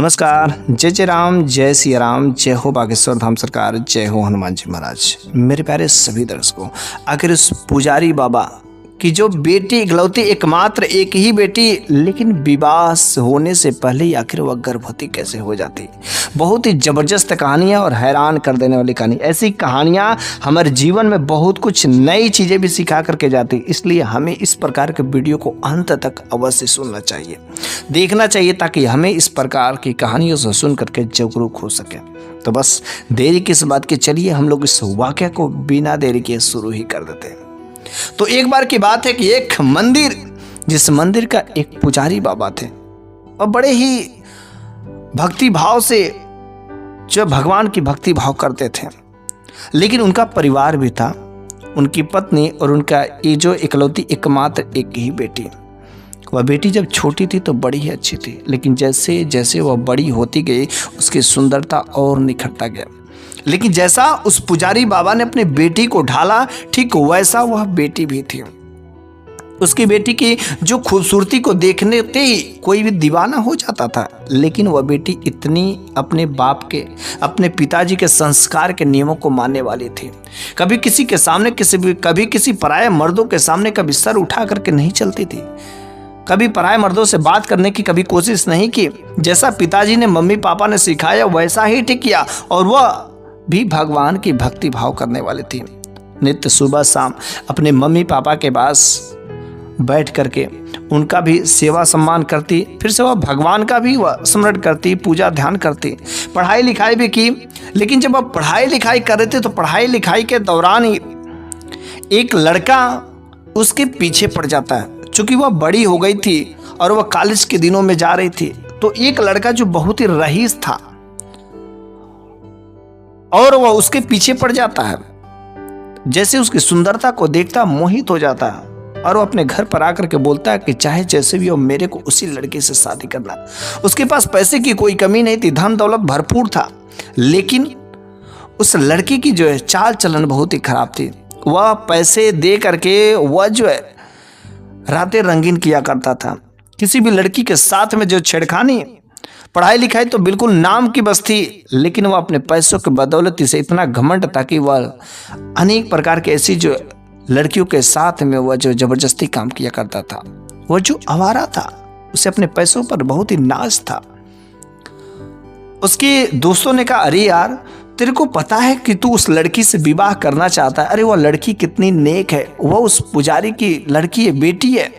नमस्कार। जय जय राम, जय सिया राम, जय हो बागेश्वर धाम सरकार, जय हो हनुमान जी महाराज। मेरे प्यारे सभी दर्शकों, आखिर उस पुजारी बाबा की जो बेटी इकलौती एकमात्र एक ही बेटी, लेकिन विवाह होने से पहले ही आखिर वह गर्भवती कैसे हो जाती। बहुत ही ज़बरदस्त कहानियाँ और हैरान कर देने वाली कहानी। ऐसी कहानियाँ हमारे जीवन में बहुत कुछ नई चीज़ें भी सिखा करके जाती, इसलिए हमें इस प्रकार के वीडियो को अंत तक अवश्य सुनना चाहिए, देखना चाहिए, ताकि हमें इस प्रकार की कहानियों से सुन करके जागरूक हो सके। तो बस देरी किस बात की, चलिए हम लोग इस वाक़या को बिना देरी के शुरू ही कर देते हैं। तो एक बार की बात है कि एक मंदिर, जिस मंदिर का एक पुजारी बाबा थे और बड़े ही भक्ति भाव से जो भगवान की भक्ति भाव करते थे, लेकिन उनका परिवार भी था, उनकी पत्नी और उनका ये जो इकलौती एकमात्र एक ही बेटी। वह बेटी जब छोटी थी तो बड़ी ही अच्छी थी, लेकिन जैसे जैसे वह बड़ी होती गई उसकी सुंदरता और निखरता गया। लेकिन जैसा उस पुजारी बाबा ने अपने बेटी को ढाला, ठीक वैसा वह बेटी भी थी। उसकी बेटी की जो खूबसूरती को देखने ते ही कोई भी दीवाना हो जाता था, लेकिन वह बेटी इतनी अपने बाप के, अपने पिताजी के संस्कार के नियमों को मानने वाली थी। कभी किसी के सामने कभी किसी पराये मर्दों के सामने कभी सर उठा करके नहीं चलती थी, कभी पराये मर्दों से बात करने की कभी कोशिश नहीं की। जैसा पिताजी ने, मम्मी पापा ने सिखाया वैसा ही ठीक किया, और वह भी भगवान की भक्ति भाव करने वाली थी। नित्य सुबह शाम अपने मम्मी पापा के पास बैठ करके उनका भी सेवा सम्मान करती, फिर से वह भगवान का भी वह स्मरण करती, पूजा ध्यान करती, पढ़ाई लिखाई भी की। लेकिन जब वह पढ़ाई लिखाई कर रहे थे तो पढ़ाई लिखाई के दौरान ही एक लड़का उसके पीछे पड़ जाता है। चूंकि वह बड़ी हो गई थी और वह कॉलेज के दिनों में जा रही थी, तो एक लड़का जो बहुत ही रईस था और वह उसके पीछे पड़ जाता है। जैसे उसकी सुंदरता को देखता मोहित हो जाता है और वह अपने घर पर आकर के बोलता है कि चाहे जैसे भी हो मेरे को उसी लड़के से शादी करना। उसके पास पैसे की कोई कमी नहीं थी, धन दौलत भरपूर था, लेकिन उस लड़की की जो है चाल चलन बहुत ही खराब थी। वह पैसे दे करके वह जो है रातें रंगीन किया करता था। किसी भी लड़की के साथ में जो छेड़खानी, पढ़ाई लिखाई तो बिल्कुल नाम की बस थी, लेकिन वह अपने पैसों के बदौलत से इतना घमंड था कि वह अनेक प्रकार के ऐसी जो लड़कियों के साथ में वह जो जबरदस्ती काम किया करता था। वह जो आवारा था, उसे अपने पैसों पर बहुत ही नाज था। उसके दोस्तों ने कहा, अरे यार तेरे को पता है कि तू उस लड़की से विवाह करना चाहता है, अरे वह लड़की कितनी नेक है, वह उस पुजारी की लड़की है, बेटी है।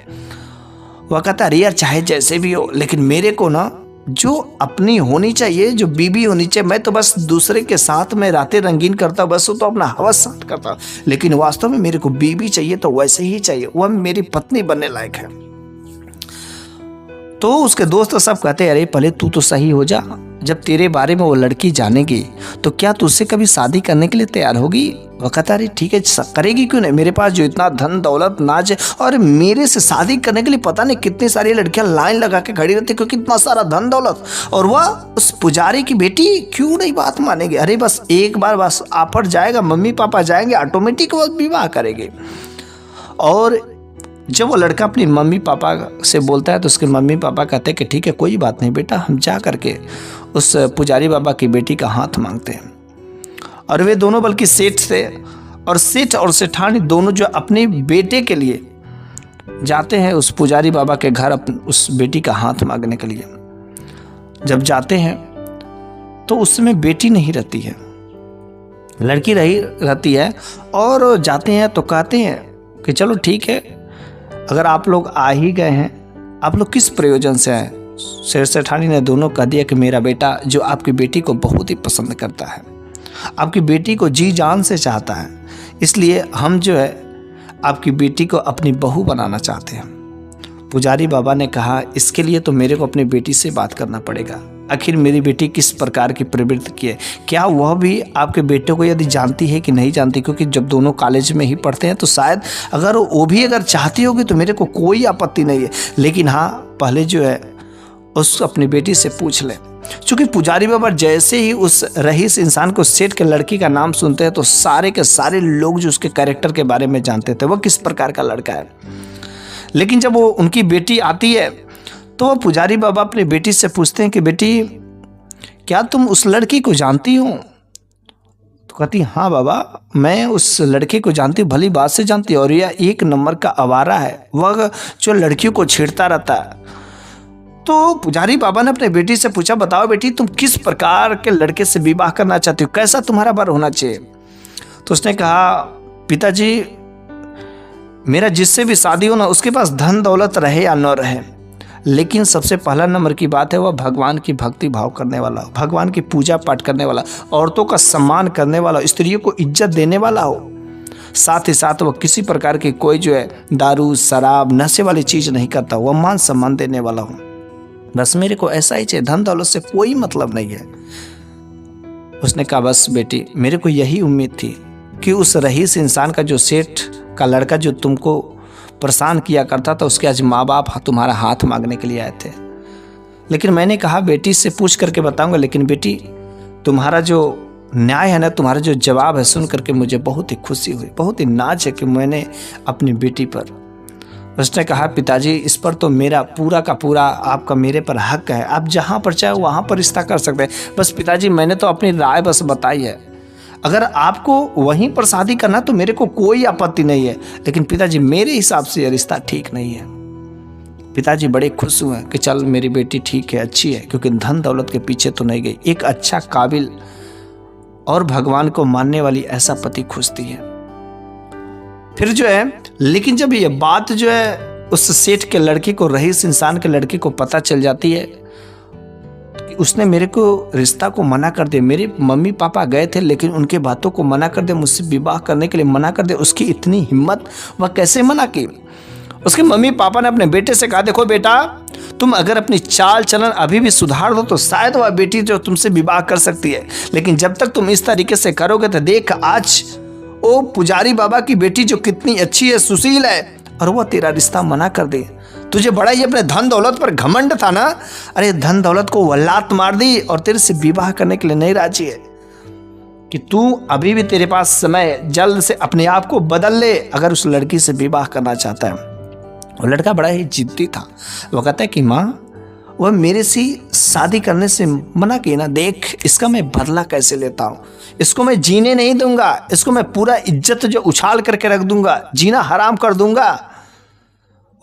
वह कहता, अरे यार चाहे जैसे भी हो, लेकिन मेरे को ना जो अपनी होनी चाहिए, जो बीबी होनी चाहिए, मैं तो बस दूसरे के साथ में रातें रंगीन करता, बस वो तो अपना हवस शांत करता, लेकिन वास्तव में मेरे को बीबी चाहिए तो वैसे ही चाहिए, वह मेरी पत्नी बनने लायक है। तो उसके दोस्त सब कहते, अरे पहले तू तो सही हो जा, जब तेरे बारे में वो लड़की जानेगी तो क्या तुझसे कभी शादी करने के लिए तैयार होगी। वह कहता, अरे ठीक है करेगी क्यों नहीं, मेरे पास जो इतना धन दौलत नाज है, और मेरे से शादी करने के लिए पता नहीं कितनी सारी लड़कियां लाइन लगा के खड़ी रहती, क्योंकि इतना सारा धन दौलत, और वह उस पुजारी की बेटी क्यों नहीं बात मानेगी। अरे बस एक बार बस ऑफर जाएगा, मम्मी पापा जाएंगे, ऑटोमेटिक वह विवाह करेगी। और जब वो लड़का अपनी मम्मी पापा से बोलता है तो उसके मम्मी पापा कहते हैं कि ठीक है कोई बात नहीं बेटा, हम जा करके उस पुजारी बाबा की बेटी का हाथ मांगते हैं। और वे दोनों बल्कि सेठ थे, और सेठ और सेठानी दोनों जो अपने बेटे के लिए जाते हैं उस पुजारी बाबा के घर उस बेटी का हाथ मांगने के लिए। जब जाते हैं तो उस समय बेटी नहीं रहती है, लड़की रहती है। और जाते हैं तो कहते हैं कि चलो ठीक है, अगर आप लोग आ ही गए हैं, आप लोग किस प्रयोजन से आए। सेठ सेठानी ने दोनों कह दिया कि मेरा बेटा जो आपकी बेटी को बहुत ही पसंद करता है, आपकी बेटी को जी जान से चाहता है, इसलिए हम जो है आपकी बेटी को अपनी बहू बनाना चाहते हैं। पुजारी बाबा ने कहा, इसके लिए तो मेरे को अपनी बेटी से बात करना पड़ेगा, आखिर मेरी बेटी किस प्रकार की प्रवृत्ति की है, क्या वह भी आपके बेटे को यदि जानती है कि नहीं जानती, क्योंकि जब दोनों कॉलेज में ही पढ़ते हैं तो शायद अगर वो भी अगर चाहती होगी तो मेरे को कोई आपत्ति नहीं है, लेकिन हाँ पहले जो है उस अपनी बेटी से पूछ ले। चूंकि पुजारी बाबा जैसे ही उस रईस इंसान को, सेठ के लड़की का नाम सुनते हैं तो सारे के सारे लोग जो उसके कैरेक्टर के बारे में जानते थे, वह किस प्रकार का लड़का है। लेकिन जब वो उनकी बेटी आती है तो पुजारी बाबा अपनी बेटी से पूछते हैं कि बेटी क्या तुम उस लड़की को जानती हो? तो कहती हाँ बाबा, मैं उस लड़के को जानती हूँ, भली बात से जानती हूँ, और यह एक नंबर का आवारा है, वह जो लड़कियों को छेड़ता रहता है। तो पुजारी बाबा ने अपने बेटी से पूछा, बताओ बेटी, तुम किस प्रकार के लड़के से विवाह करना चाहती हो, कैसा तुम्हारा वर होना चाहिए? तो उसने कहा, पिताजी, मेरा जिससे भी शादी हो ना, उसके पास धन दौलत रहे या न रहे, लेकिन सबसे पहला नंबर की बात है वह भगवान की भक्ति भाव करने वाला हो, भगवान की पूजा पाठ करने वाला, औरतों का सम्मान करने वाला, स्त्रियों को इज्जत देने वाला हो। साथ ही साथ वह किसी प्रकार की कोई जो है दारू शराब नशे वाली चीज़ नहीं करता, वह मान सम्मान देने वाला हो। बस मेरे को ऐसा ही चाहिए, धन दौलत से कोई मतलब नहीं है। उसने कहा, बस बेटी, मेरे को यही उम्मीद थी कि उस रईस इंसान का, जो सेठ का लड़का जो तुमको परेशान किया करता था, उसके आज माँ बाप तुम्हारा हाथ मांगने के लिए आए थे। लेकिन मैंने कहा बेटी से पूछ करके बताऊंगा, लेकिन बेटी तुम्हारा जो न्याय है ना, तुम्हारा जो जवाब है, सुन करके मुझे बहुत ही खुशी हुई, बहुत ही नाज है कि मैंने अपनी बेटी पर। उसने कहा, पिताजी, इस पर तो मेरा पूरा का पूरा आपका मेरे पर हक है, आप जहाँ पर चाहे वहाँ पर रिश्ता कर सकते हैं। बस पिताजी, मैंने तो अपनी राय बस बताई है, अगर आपको वहीं पर शादी करना तो मेरे को कोई आपत्ति नहीं है, लेकिन पिताजी मेरे हिसाब से यह रिश्ता ठीक नहीं है। पिताजी बड़े खुश हुए कि चल मेरी बेटी ठीक है, अच्छी है, क्योंकि धन दौलत के पीछे तो नहीं गई, एक अच्छा काबिल और भगवान को मानने वाली ऐसा पति खोजती है। फिर जो है, लेकिन जब ये बात जो है उस सेठ के लड़के को, रईस इंसान के लड़के को पता चल जाती है, उसने मेरे को रिश्ता को मना कर दिया। मेरे मम्मी पापा गए थे, लेकिन उनके बातों को मना कर दिया, मुझसे विवाह करने के लिए मना कर दिया। उसकी इतनी हिम्मत, वह कैसे मना की? उसके मम्मी पापा ने अपने बेटे से कहा, देखो बेटा, तुम अगर अपनी चाल चलन अभी भी सुधार दो तो शायद वह बेटी जो तुमसे विवाह कर सकती है, लेकिन जब तक तुम इस तरीके से करोगे तो देख, आज वो पुजारी बाबा की बेटी जो कितनी अच्छी है, सुशील है, और वह तेरा रिश्ता मना कर दे। तुझे बड़ा ही अपने धन दौलत पर घमंड था ना, अरे धन दौलत को वह लात मार दी और तेरे से विवाह करने के लिए नहीं राजी है। कि तू अभी भी, तेरे पास समय, जल्द से अपने आप को बदल ले अगर उस लड़की से विवाह करना चाहता है। वो लड़का बड़ा ही जिद्दी था। वो कहता है कि माँ, वह मेरे से शादी करने से मना की ना, देख इसका मैं बदला कैसे लेता हूँ, इसको मैं जीने नहीं दूंगा, इसको मैं पूरा इज्जत जो उछाल करके रख दूंगा, जीना हराम कर दूंगा।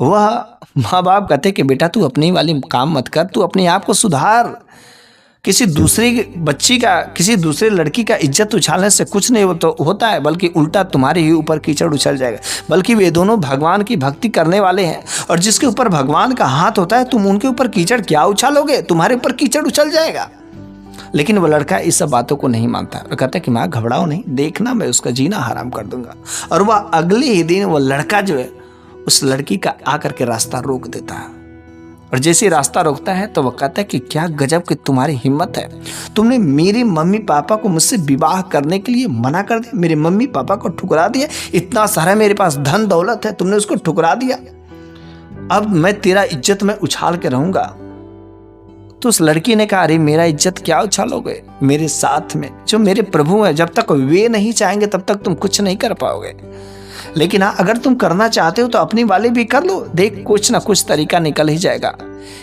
वह माँ बाप कहते कि बेटा तू अपनी वाली काम मत कर, तू अपने आप को सुधार। किसी दूसरी बच्ची का, किसी दूसरे लड़की का इज्जत उछालने से कुछ नहीं होता है, बल्कि उल्टा तुम्हारे ही ऊपर कीचड़ उछल जाएगा। बल्कि वे दोनों भगवान की भक्ति करने वाले हैं, और जिसके ऊपर भगवान का हाथ होता है, तुम उनके ऊपर कीचड़ क्या उछालोगे, तुम्हारे ऊपर कीचड़ उछल जाएगा। लेकिन वो लड़का इस सब बातों को नहीं मानता। वो कहता है कि माँ घबराओ नहीं, देखना मैं उसका जीना हराम कर दूंगा। और वह अगले ही दिन वो लड़का जो है उस लड़की का आकर के रास्ता रोक देता है। और जैसे रास्ता रोकता है तो वह कहता है कि क्या गजब की तुम्हारी हिम्मत है, तुमने मेरे मम्मी पापा को मुझसे विवाह करने के लिए मना कर दिया, मेरे मम्मी पापा को ठुकरा दिया, इतना सारा मेरे पास धन दौलत है, तुमने उसको ठुकरा दिया, अब मैं तेरा इज्जत में उछाल के रहूंगा। तो उस लड़की ने कहा, अरे मेरा इज्जत क्या उछालोगे, मेरे साथ में जो मेरे प्रभु हैं, जब तक वे नहीं चाहेंगे तब तक तुम कुछ नहीं कर पाओगे। लेकिन हाँ, अगर तुम करना चाहते हो तो अपनी वाले भी कर लो, देख कुछ ना कुछ तरीका निकल ही जाएगा,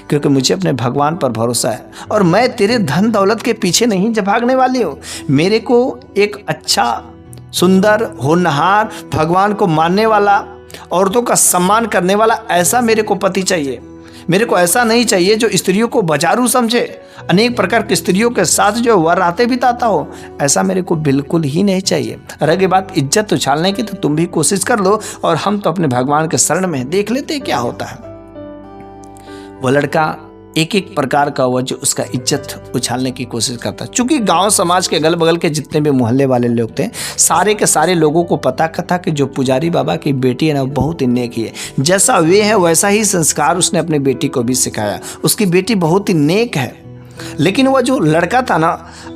क्योंकि मुझे अपने भगवान पर भरोसा है और मैं तेरे धन दौलत के पीछे नहीं भागने वाली हूँ। मेरे को एक अच्छा, सुंदर, होनहार, भगवान को मानने वाला, औरतों का सम्मान करने वाला ऐसा मेरे को पति चाहिए। मेरे को ऐसा नहीं चाहिए जो स्त्रियों को बाजारू समझे, अनेक प्रकार की स्त्रियों के साथ जो वह रातें बिताता हो, ऐसा मेरे को बिल्कुल ही नहीं चाहिए। रही बात इज्जत उछालने की तो तुम भी कोशिश कर लो, और हम तो अपने भगवान के शरण में देख लेते हैं क्या होता है। वो लड़का एक एक प्रकार का वह जो उसका इज्जत उछालने की कोशिश करता। चूंकि गांव समाज के अगल बगल के जितने भी मोहल्ले वाले लोग थे, सारे के सारे लोगों को पता था कि जो पुजारी बाबा की बेटी है ना, वो बहुत ही नेक है। जैसा वे है वैसा ही संस्कार उसने अपनी बेटी को भी सिखाया। उसकी बेटी बहुत ही नेक है। लेकिन वह जो लड़का था ना,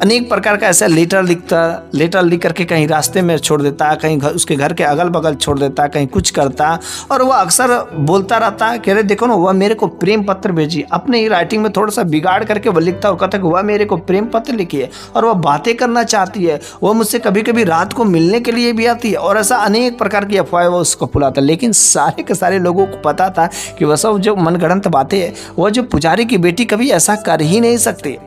अनेक प्रकार का ऐसा लेटर लिख करके कहीं रास्ते में छोड़ देता, कहीं उसके घर के अगल बगल छोड़ देता, कहीं कुछ करता, और वह अक्सर बोलता रहता है कि अरे देखो ना, वह मेरे को प्रेम पत्र भेजी। अपने ही राइटिंग में थोड़ा सा बिगाड़ करके वह लिखता और कहता कि वह मेरे को प्रेम पत्र लिखी है, और वह बातें करना चाहती है, वह मुझसे कभी कभी रात को मिलने के लिए भी आती है, और ऐसा अनेक प्रकार की अफवाहें वह उसको फुलाता। लेकिन सारे के सारे लोगों को पता था कि वह सब जो मनगढ़ंत बातें हैं, वह जो पुजारी की बेटी कभी ऐसा कर ही नहीं सकती।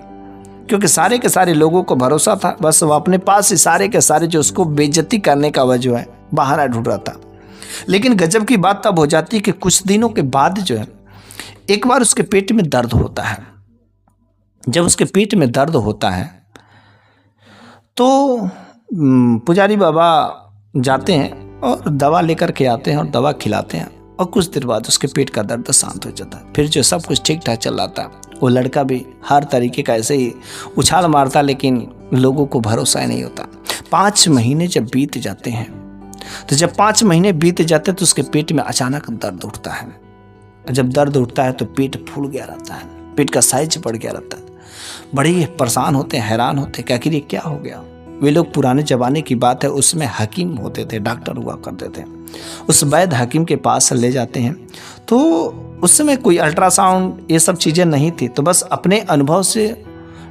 क्योंकि सारे के सारे लोगों को भरोसा था, बस वो अपने पास ही सारे के सारे जो उसको बेइज्जती करने का वजह है बहाना ढूंढ रहा था। लेकिन गजब की बात तब हो जाती है कि कुछ दिनों के बाद जो है एक बार उसके पेट में दर्द होता है। जब उसके पेट में दर्द होता है तो पुजारी बाबा जाते हैं और दवा लेकर के आते हैं और दवा खिलाते हैं, और कुछ देर बाद उसके पेट का दर्द शांत हो जाता है। फिर जो सब कुछ ठीक ठाक चल रहा था, वो लड़का भी हर तरीके का ऐसे ही उछाल मारता, लेकिन लोगों को भरोसा ही नहीं होता। 5 महीने जब बीत जाते हैं, तो जब 5 महीने बीत जाते हैं तो उसके पेट में अचानक दर्द उठता है। जब दर्द उठता है तो पेट फूल गया रहता है, पेट का साइज बढ़ गया रहता है। बड़े ही परेशान होते हैं, हैरान होते हैं कि आखिर ये क्या हो गया। वे लोग पुराने ज़माने की बात है, उसमें हकीम होते थे, डॉक्टर हुआ करते थे। उस वैद्य हकीम के पास ले जाते हैं, तो उस समय कोई अल्ट्रासाउंड ये सब चीज़ें नहीं थी, तो बस अपने अनुभव से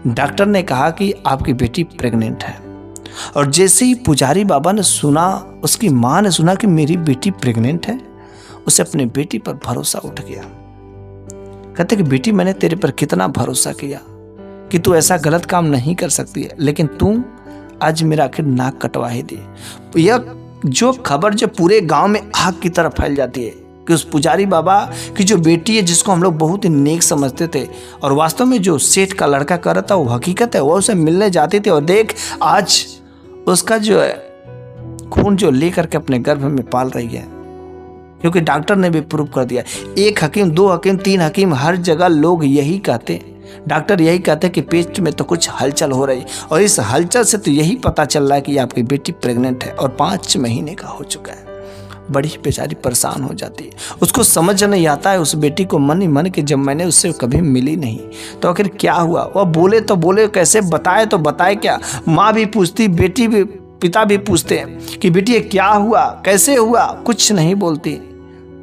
डॉक्टर ने कहा कि आपकी बेटी प्रेग्नेंट है। और जैसे ही पुजारी बाबा ने सुना, उसकी माँ ने सुना कि मेरी बेटी प्रेग्नेंट है, उसे अपनी बेटी पर भरोसा उठ गया। कहते कि बेटी, मैंने तेरे पर कितना भरोसा किया कि तू ऐसा गलत काम नहीं कर सकती है, लेकिन तू आज मेरा आखिर नाक कटवा ही दी। यह जो खबर जो पूरे गांव में आग की तरह फैल जाती है कि उस पुजारी बाबा की जो बेटी है, जिसको हम लोग बहुत ही नेक समझते थे और वास्तव में जो सेठ का लड़का कर रहा था वो हकीकत है, वो उसे मिलने जाती थी, और देख आज उसका जो है खून जो लेकर के अपने गर्भ में पाल रही है। क्योंकि डॉक्टर ने भी प्रूव कर दिया, 1 हकीम, 2 हकीम, 3 हकीम, हर जगह लोग यही कहते, डॉक्टर यही कहते कि पेट में तो कुछ हलचल हो रही, और इस हलचल से तो यही पता चल रहा है कि आपकी बेटी प्रेग्नेंट है और 5 महीने का हो चुका है। बड़ी बेचारी परेशान हो जाती है, उसको समझ नहीं आता है उस बेटी को मन ही मन कि जब मैंने उससे कभी मिली नहीं तो आखिर क्या हुआ। वह बोले तो बोले कैसे, बताए तो बताए क्या। माँ भी पूछती, बेटी भी, पिता भी पूछते हैं कि बेटी क्या हुआ, कैसे हुआ, कुछ नहीं बोलती,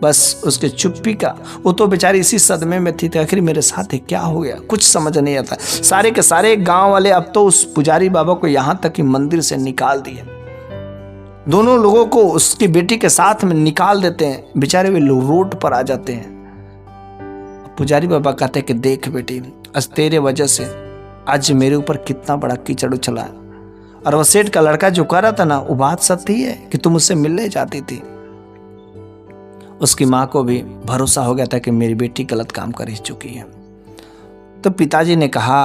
बस उसके चुप्पी का। वो तो बेचारी इसी सदमे में थी, तो आखिर मेरे साथ क्या हो गया, कुछ समझ नहीं आता। सारे के सारे गांव वाले अब तो उस पुजारी बाबा को यहाँ तक कि मंदिर से निकाल दिए, दोनों लोगों को उसकी बेटी के साथ में निकाल देते हैं। बेचारे वे लोग रोड पर आ जाते हैं। पुजारी बाबा कहते हैं कि देख बेटी, आज तेरे वजह से आज मेरे ऊपर कितना बड़ा कीचड़ उछला है, और वह सेठ का लड़का जो कह रहा था ना, वो बात सत्य है कि तुम उससे मिलने जाती थी। उसकी माँ को भी भरोसा हो गया था कि मेरी बेटी गलत काम कर ही चुकी है। तो पिताजी ने कहा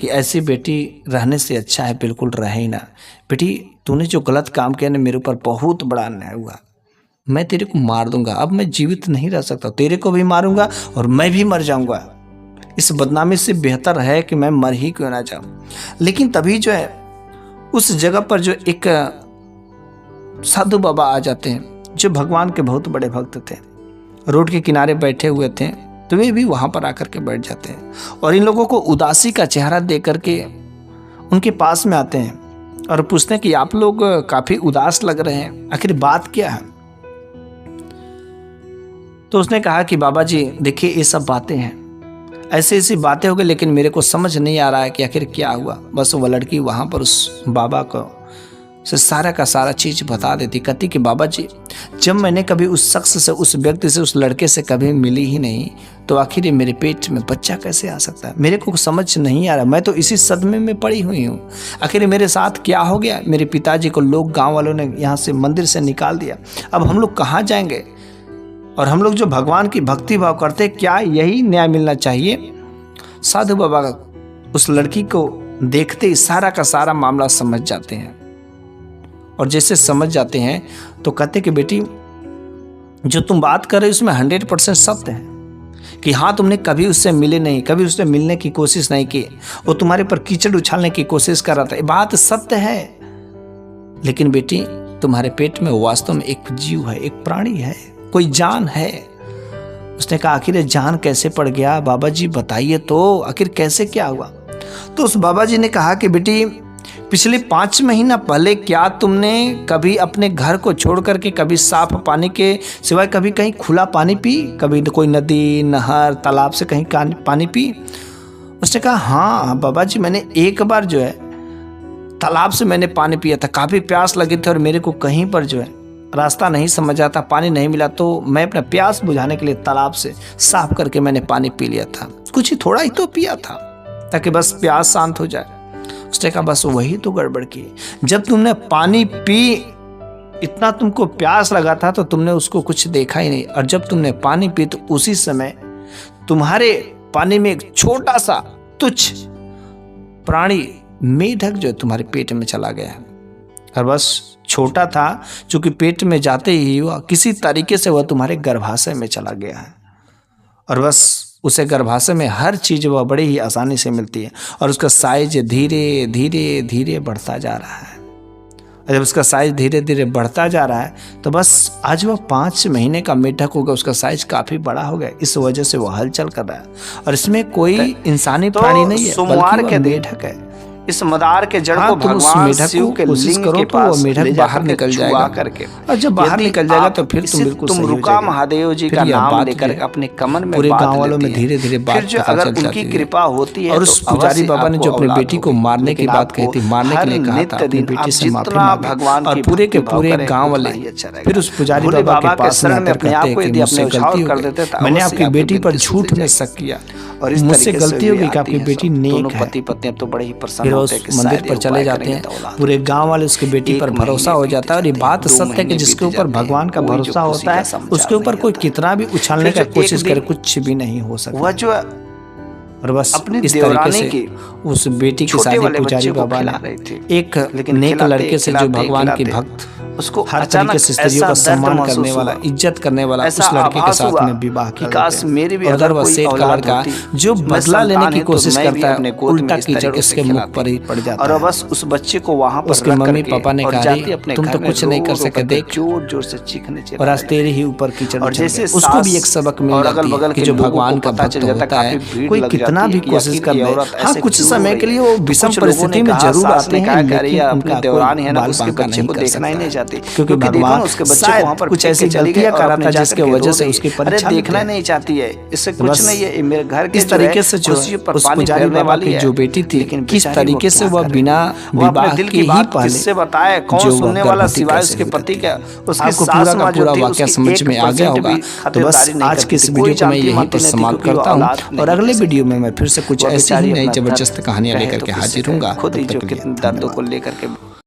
कि ऐसी बेटी रहने से अच्छा है बिल्कुल रहे ही ना। बेटी, तूने जो गलत काम किया ना, मेरे ऊपर बहुत बड़ा अन्याय हुआ, मैं तेरे को मार दूंगा, अब मैं जीवित नहीं रह सकता, तेरे को भी मारूंगा और मैं भी मर जाऊंगा। इस बदनामी से बेहतर है कि मैं मर ही क्यों ना जाऊं। लेकिन तभी जो है उस जगह पर जो एक साधु बाबा आ जाते हैं, जो भगवान के बहुत बड़े भक्त थे, रोड के किनारे बैठे हुए थे, तो वे भी वहाँ पर आकर के बैठ जाते हैं और इन लोगों को उदासी का चेहरा देख करके उनके पास में आते हैं और पूछते हैं कि आप लोग काफ़ी उदास लग रहे हैं, आखिर बात क्या है। तो उसने कहा कि बाबा जी देखिए, ये सब बातें हैं, ऐसी ऐसी बातें हो गई, लेकिन मेरे को समझ नहीं आ रहा है कि आखिर क्या हुआ। बस वो लड़की वहाँ पर उस बाबा को से सारा का सारा चीज़ बता देती। कहती कि बाबा जी, जब मैंने कभी उस शख्स से, उस व्यक्ति से, उस लड़के से कभी मिली ही नहीं, तो आखिर ये मेरे पेट में बच्चा कैसे आ सकता है, मेरे को समझ नहीं आ रहा। मैं तो इसी सदमे में पड़ी हुई हूँ, आखिर मेरे साथ क्या हो गया। मेरे पिताजी को लोग, गाँव वालों ने यहाँ से मंदिर से निकाल दिया, अब हम लोग कहाँ जाएंगे। और हम लोग जो भगवान की भक्ति भाव करते, क्या यही न्याय मिलना चाहिए। साधु बाबा उस लड़की को देखते ही सारा का सारा मामला समझ जाते हैं, और जैसे समझ जाते हैं तो कहते कि बेटी, जो तुम बात कर रहे हो उसमें 100% सत्य है कि हाँ, तुमने कभी उससे मिले नहीं, कभी उससे मिलने की कोशिश नहीं की, वो तुम्हारे पर कीचड़ उछालने की कोशिश कर रहा था, ये बात सत्य है। लेकिन बेटी, तुम्हारे पेट में वास्तव में एक जीव है, एक प्राणी है, कोई जान है। उसने कहा आखिर जान कैसे पड़ गया बाबा जी, बताइए तो, आखिर कैसे क्या हुआ। तो उस बाबा जी ने कहा कि बेटी, पिछले 5 महीना पहले क्या तुमने कभी अपने घर को छोड़ करके कभी साफ पानी के सिवाय कभी कहीं खुला पानी पी, कभी कोई नदी, नहर, तालाब से कहीं पानी पी। उसने कहा हाँ बाबा जी, मैंने एक बार जो है तालाब से मैंने पानी पिया था, काफ़ी प्यास लगी थी और मेरे को कहीं पर जो है रास्ता नहीं समझ आता, पानी नहीं मिला, तो मैं अपना प्यास बुझाने के लिए तालाब से साफ करके मैंने पानी पी लिया था, कुछ ही थोड़ा ही तो पिया था। ताकि बस प्यास शांत हो जाए। उसने कहा बस वही तो गड़बड़ की, जब तुमने पानी पी, इतना तुमको प्यास लगा था तो तुमने उसको कुछ देखा ही नहीं, और जब तुमने पानी पी तो उसी समय तुम्हारे पानी में एक छोटा सा तुच्छ प्राणी मेढक जो तुम्हारे पेट में चला गया है। और बस छोटा था, चूंकि पेट में जाते ही वह किसी तरीके से वह तुम्हारे गर्भाशय में चला गया है, और बस उसे गर्भाशय में हर चीज वह बड़े ही आसानी से मिलती है, और उसका साइज धीरे धीरे धीरे बढ़ता जा रहा है। और जब उसका साइज धीरे धीरे बढ़ता जा रहा है तो बस आज वह 5 महीने का मेढक हो गया, उसका साइज काफी बड़ा हो गया, इस वजह से वह हलचल कर रहा है। और इसमें कोई इंसानी प्राणी नहीं है, सोमवार बल्कि के वह दिन मेढक है। इस मदार के जड़ को तुम उस भगवान मेढक शिव को के कोशिश लिंग करो के तो वो पास मेढक ले बाहर जाकर के निकल छुआ जाएगा करके, और जब बाहर यदि निकल जाएगा आप तो फिर इसे तुम बिल्कुल सही हो तुमरुका जाएगा। महादेव जी फिर का यह नाम बात लेकर जो है अपने कमर में पूरे बांध गांव वालों में लेती है। धीरे धीरे बात फिर जो पता अगर चल उनकी जाती है। कृपा होती है और तो उस पुजारी अवश्य बाबा ने जो आपको अपनी औलाद बेटी को होगी। मारने की लेकिन बात कही थी, आपको मारने के हर लिए कहा था, नित्य अपनी दिन बेटी आप से माफी जितना मांगी। भगवान और की पूरे के भक्ति भाव पूरे करें, गांव उतना वाले ही अच्छा रहेगा। फिर उस पुजारी भोले बाबा के पास में शरण में आकर अपने कहते आप हैं को कि यदि मुझसे अपने उछाल गलती हो कर गई, देते तो मैंने अवश्य आपकी आपकी बेटी पर विनती झूठ सुनी में जाएगी। शक किया, और इस मुझसे तरीके से गलती वे हो गई कि आती आपकी हैं बेटी सब। नेक दोनों है। पति पत्नी अब तो बड़े ही प्रसन्न फिर होते उस हैं कि मंदिर शायद पर ये चले उपाय जाते करेंगे हैं, तो औलाद पूरे गांव वाले उसकी बेटी एक पर महीने भरोसा हो बीत जाता है। और ये जाते बात हैं, 2 सत्य है कि महीने जिसके बीत ऊपर जाते हैं, भगवान का कोई जो भरोसा खुशी होता का है समाचार उसके ऊपर नहीं कोई आता। कितना भी उछालने फिर का जो कोशिश एक करे दिन कुछ भी नहीं हो सकता। वह जो और बस अपनी इस तरीके देवरानी से की उस बेटी की छोटे शादी वाले पुजारी बच्चे को बाबा खिला ने रही थी, एक लेकिन नेक खिलाते लड़के से जो खिलाते भगवान के खिलाते भक्त उसको हर तरीके अचानक से स्त्रियों ऐसा का दर्द सम्मान महसूस करने वाला, हुआ, इज्जत करने वाला ऐसा उस लड़के के आभास साथ हुआ में विवाह कि कर काश देते हैं। मेरी भी और अगर उधर वह कोई सेठ का औलाद लड़का होती, जो मैं बदला लेने संतान की है तो कोशिश मैं भी करता अपने है, गोद में उल्टा इस कीचड़ तरीके से उसके मुख खिलाती। पर ही पड़ जाता और है। बस उस बच्चे को वहां पर उसके रख मम्मी करके पापा ने और कहा, जाती "अरे, अपने तुम घर तो में कुछ नहीं कर रो रो सके, करके देख।" जोर जोर से चीखने और चिल्लाने आज तेरे ही ऊपर कीचड़ और उछल जैसे गया। उसको भी सास एक सबक मिल और जाती अगल-बगल है कि के जो लोगों को भगवान का पता भक्त चल जाता, होता है, काफी भीड़ कोई लग कितना जाती भी है कि कोशिश आखिर कर ये ले, औरत हाँ ऐसे कुछ क्यों समय रो के रही लिए है? वो तो विषम कुछ लोगों परिस्थिति ने में कहा, जरूर सास आते ने कहा, हैं, कि अरे लेकिन अपनी उनका देवरानी है ना, बाल उसके बांका बच्चे नहीं को कर देखना ही सकता नहीं है। चाहती, क्योंकि क्योंकि देखो भगवान ना उसके बच्चे को शायद वहां पर कुछ फेंक ऐसी के चली गई गलतियां और कराता अपने है जाकर जिसके के वजह रो से रही उसकी है। अरे परीक्षा देखना लेते नहीं चाहती है, इससे हैं। कुछ नहीं है, ये मेरे घर के इस जो है तरीके से जो खुशियों पर उस पानी पुजारी फेरने बाबा वाली की है। जो बेटी थी, लेकिन किस बेचारी वो तरीके से क्या वह करे? बिना वो अपने विवाह दिल के की ही बात पहले किससे बताए, कौन जो वह सुनने वाला गर्भवती सिवाय कैसे उसके हुई पति थी। का, उसकी आपको सास पूरा का माँ जो पूरा थी वाकया उसकी समझ में आ गया 1% होगा। भी तो बस खातिरदारी नहीं आज करती के इस थी, वीडियो कोई को मैं जानती यहीं मानती पर नहीं थी, समाप्त क्योंकि वो करता हूँ, औलाद और नहीं अगले कर वीडियो में मैं फिर से कुछ वो ऐसी ही बेचारी नई अपना जबरदस्त दर्द कहानियां कहे लेकर तो के किससे हाजिर कहे, हूँगा। खुद ही तब जो तक के लिए कितने दर्दों को धन्यवाद। लेकर के